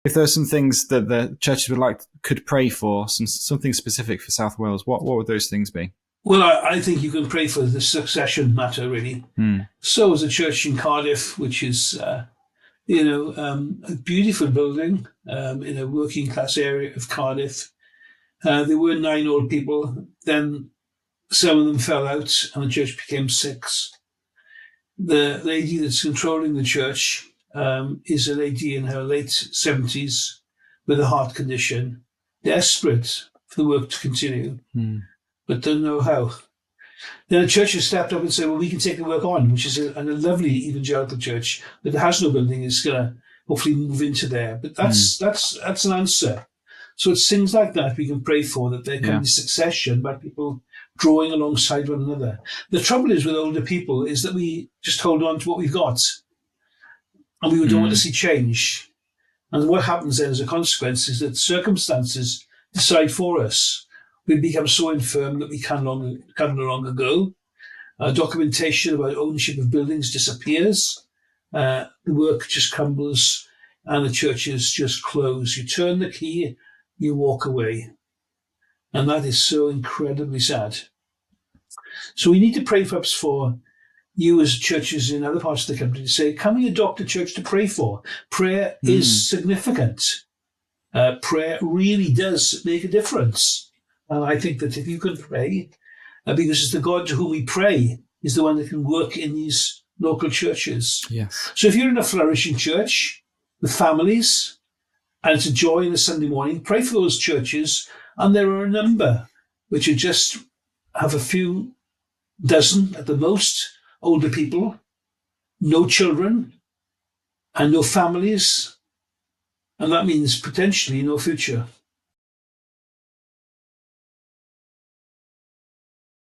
If there are some things that the churches could pray for, something specific for South Wales, what would those things be? Well, I think you can pray for the succession matter, really. So is a church in Cardiff, which is, a beautiful building in a working class area of Cardiff. There were 9 old people. Then some of them fell out and the church became 6. The lady that's controlling the church is a lady in her late 70s with a heart condition, desperate for the work to continue, but don't know how. Then the church has stepped up and said, well, we can take the work on, which is a lovely evangelical church that has no building, is going to hopefully move into there. But that's an answer. So it's things like that we can pray for, that there can be succession by people drawing alongside one another. The trouble is with older people is that we just hold on to what we've got and we don't want to see change. And what happens then as a consequence is that circumstances decide for us. We become so infirm that we can no longer go. Documentation about ownership of buildings disappears. The work just crumbles and the churches just close. You turn the key, you walk away. And that is so incredibly sad. So we need to pray perhaps for you as churches in other parts of the country to say, can we adopt a church to pray for? Prayer is significant. Prayer really does make a difference. And I think that if you can pray, because it's the God to whom we pray is the one that can work in these local churches. Yes. So if you're in a flourishing church with families and it's a joy on a Sunday morning, pray for those churches. And there are a number which are just have a few dozen at the most older people, no children, and no families. And that means potentially no future.